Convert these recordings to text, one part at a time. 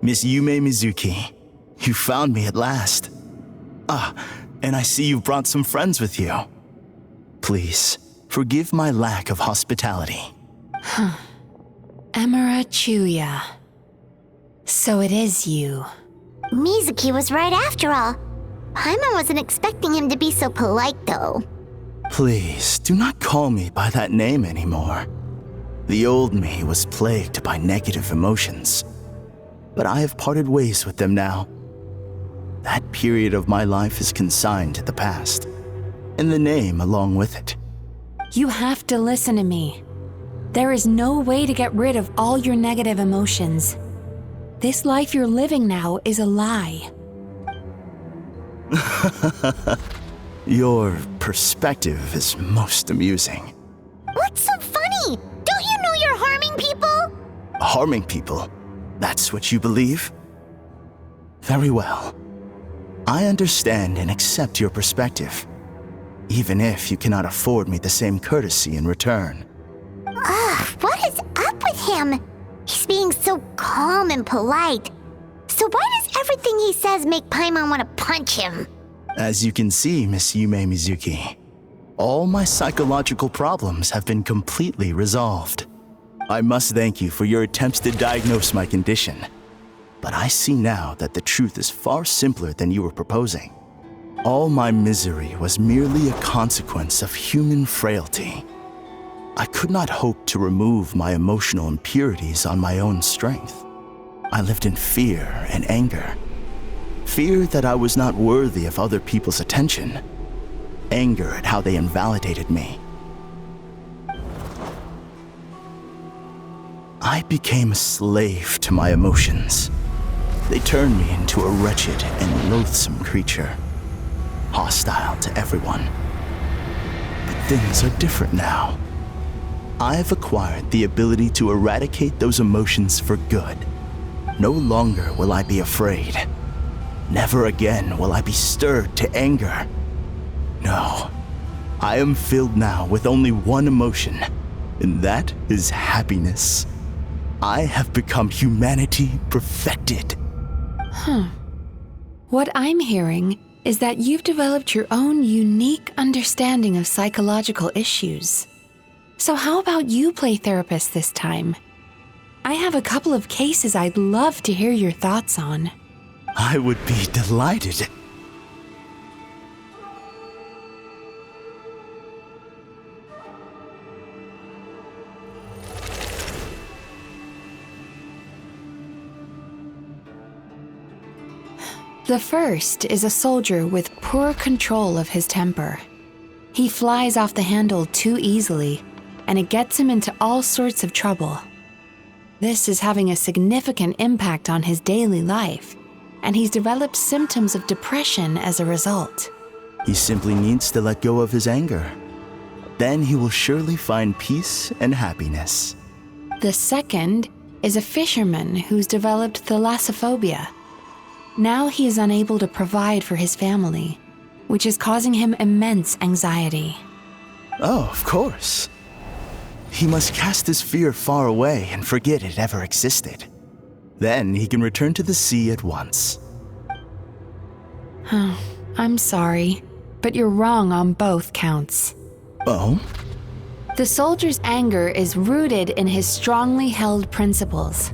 Miss Yume Mizuki, you found me at last. And I see you've brought some friends with you. Please, forgive my lack of hospitality. Emira Chuya. So it is you. Mizuki was right after all. Paimon wasn't expecting him to be so polite, though. Please, do not call me by that name anymore. The old me was plagued by negative emotions, but I have parted ways with them now. That period of my life is consigned to the past, and the name along with it. You have to listen to me. There is no way to get rid of all your negative emotions. This life you're living now is a lie. Your perspective is most amusing. What's so funny? Don't you know you're harming people? Harming people? That's what you believe? Very well. I understand and accept your perspective, even if you cannot afford me the same courtesy in return. What is up with him? He's being so calm and polite. So why does everything he says make Paimon want to punch him? As you can see, Miss Yume Mizuki, all my psychological problems have been completely resolved. I must thank you for your attempts to diagnose my condition, but I see now that the truth is far simpler than you were proposing. All my misery was merely a consequence of human frailty. I could not hope to remove my emotional impurities on my own strength. I lived in fear and anger. Fear that I was not worthy of other people's attention. Anger at how they invalidated me. I became a slave to my emotions. They turned me into a wretched and loathsome creature, hostile to everyone. But things are different now. I have acquired the ability to eradicate those emotions for good. No longer will I be afraid. Never again will I be stirred to anger. No, I am filled now with only one emotion, and that is happiness. I have become humanity perfected. What I'm hearing is that you've developed your own unique understanding of psychological issues. So how about you play therapist this time? I have a couple of cases I'd love to hear your thoughts on. I would be delighted. The first is a soldier with poor control of his temper. He flies off the handle too easily, and it gets him into all sorts of trouble. This is having a significant impact on his daily life, and he's developed symptoms of depression as a result. He simply needs to let go of his anger. Then he will surely find peace and happiness. The second is a fisherman who's developed thalassophobia. Now he is unable to provide for his family, which is causing him immense anxiety. Oh, of course. He must cast his fear far away and forget it ever existed. Then he can return to the sea at once. I'm sorry, but you're wrong on both counts. Oh? The soldier's anger is rooted in his strongly held principles.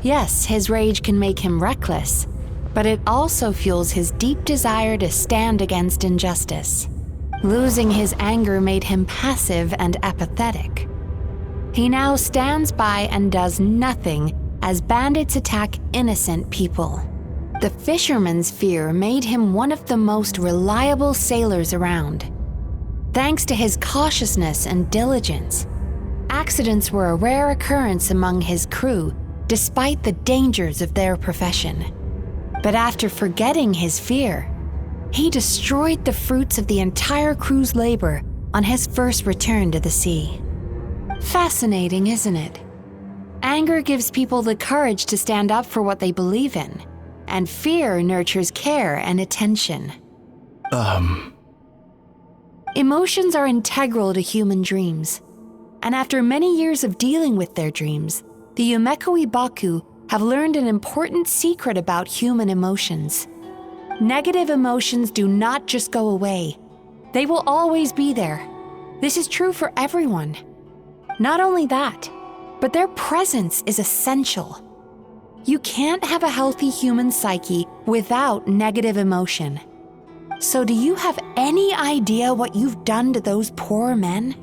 Yes, his rage can make him reckless, but it also fuels his deep desire to stand against injustice. Losing his anger made him passive and apathetic. He now stands by and does nothing as bandits attack innocent people. The fisherman's fear made him one of the most reliable sailors around. Thanks to his cautiousness and diligence, accidents were a rare occurrence among his crew despite the dangers of their profession. But after forgetting his fear, he destroyed the fruits of the entire crew's labor on his first return to the sea. Fascinating, isn't it? Anger gives people the courage to stand up for what they believe in, and fear nurtures care and attention. Emotions are integral to human dreams, and after many years of dealing with their dreams, the Yumekoi Baku have learned an important secret about human emotions. Negative emotions do not just go away. They will always be there. This is true for everyone. Not only that, but their presence is essential. You can't have a healthy human psyche without negative emotion. So do you have any idea what you've done to those poor men?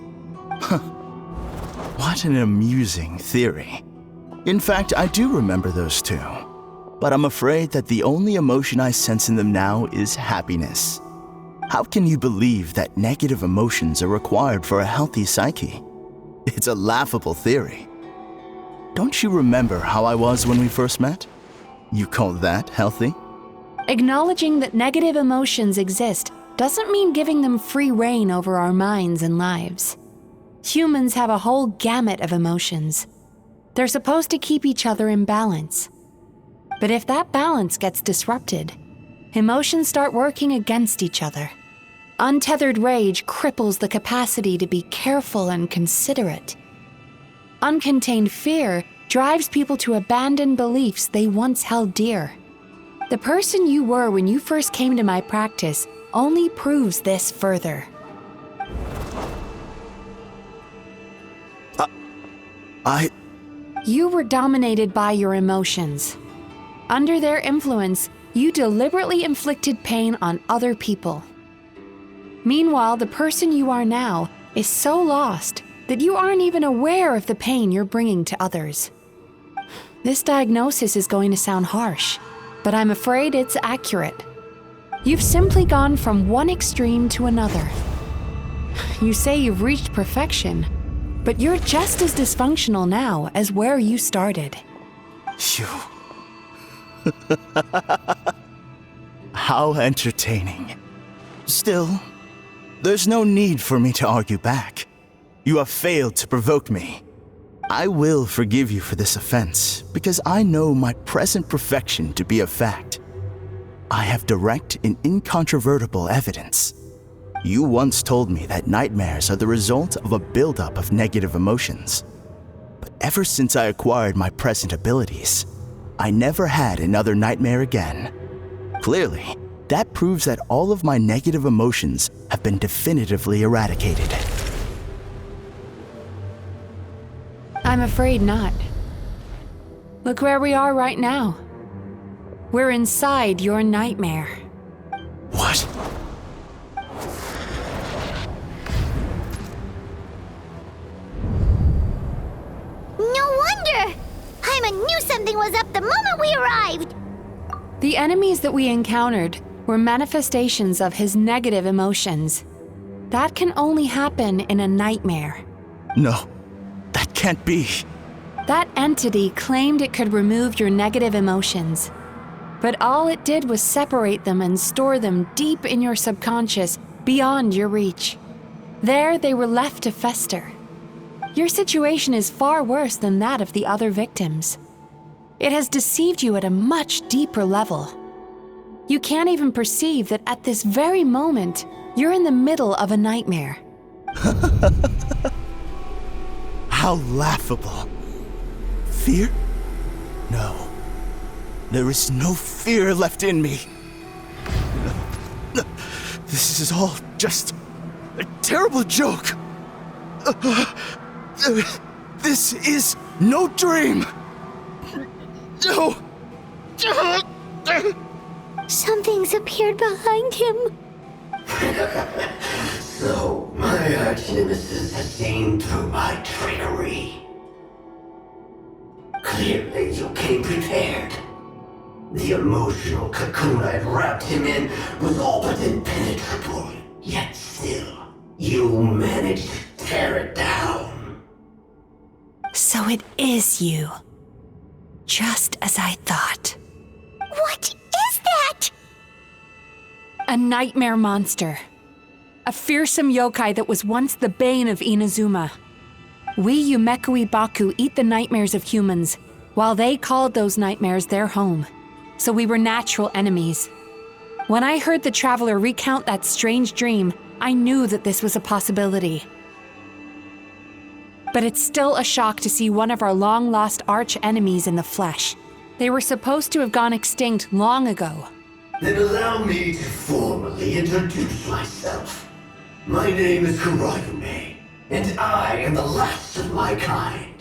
What an amusing theory. In fact, I do remember those two. But I'm afraid that the only emotion I sense in them now is happiness. How can you believe that negative emotions are required for a healthy psyche? It's a laughable theory. Don't you remember how I was when we first met? You call that healthy? Acknowledging that negative emotions exist doesn't mean giving them free rein over our minds and lives. Humans have a whole gamut of emotions. They're supposed to keep each other in balance. But if that balance gets disrupted, emotions start working against each other. Untethered rage cripples the capacity to be careful and considerate. Uncontained fear drives people to abandon beliefs they once held dear. The person you were when you first came to my practice only proves this further. You were dominated by your emotions. Under their influence, you deliberately inflicted pain on other people. Meanwhile, the person you are now is so lost that you aren't even aware of the pain you're bringing to others. This diagnosis is going to sound harsh, but I'm afraid it's accurate. You've simply gone from one extreme to another. You say you've reached perfection, but you're just as dysfunctional now as where you started. Phew. How entertaining. Still, there's no need for me to argue back. You have failed to provoke me. I will forgive you for this offense because I know my present perfection to be a fact. I have direct and incontrovertible evidence. You once told me that nightmares are the result of a buildup of negative emotions. But ever since I acquired my present abilities, I never had another nightmare again. Clearly, that proves that all of my negative emotions have been definitively eradicated. I'm afraid not. Look where we are right now. We're inside your nightmare. What? No wonder! Paimon knew something was up the moment we arrived! The enemies that we encountered were manifestations of his negative emotions. That can only happen in a nightmare. No, that can't be. That entity claimed it could remove your negative emotions, but all it did was separate them and store them deep in your subconscious, beyond your reach. There they were left to fester. Your situation is far worse than that of the other victims. It has deceived you at a much deeper level. You can't even perceive that at this very moment, you're in the middle of a nightmare. How laughable. Fear? No. There is no fear left in me. This is all just a terrible joke. This is no dream. No. Something's appeared behind him. So, my arch-nemesis has seen through my trickery. Clearly, you came prepared. The emotional cocoon I'd wrapped him in was all but impenetrable. Yet still, you managed to tear it down. So it is you. Just as I thought. What is that? A nightmare monster. A fearsome yokai that was once the bane of Inazuma. We Yumekui Baku eat the nightmares of humans, while they called those nightmares their home. So we were natural enemies. When I heard the traveler recount that strange dream, I knew that this was a possibility. But it's still a shock to see one of our long-lost arch-enemies in the flesh. They were supposed to have gone extinct long ago. Then allow me to formally introduce myself. My name is Kurayume, and I am the last of my kind.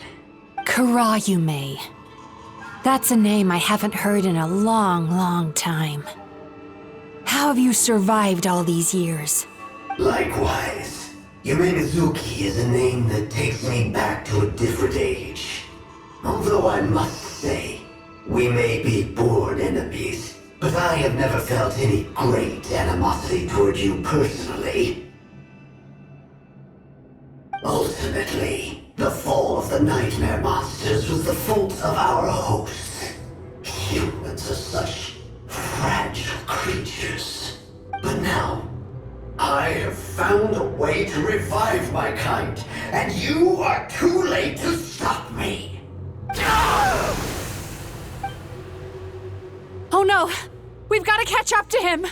Kurayume. That's a name I haven't heard in a long, long time. How have you survived all these years? Likewise, Yume Mizuki is a name that takes me back to a different age. Although I must say, we may be born enemies, but I have never felt any great animosity toward you personally. Ultimately, the fall of the nightmare monsters was the fault of our hosts. Humans are such fragile creatures. But now, I have found a way to revive my kind, and you are too late to stop me. Oh no! We've got to catch up to him!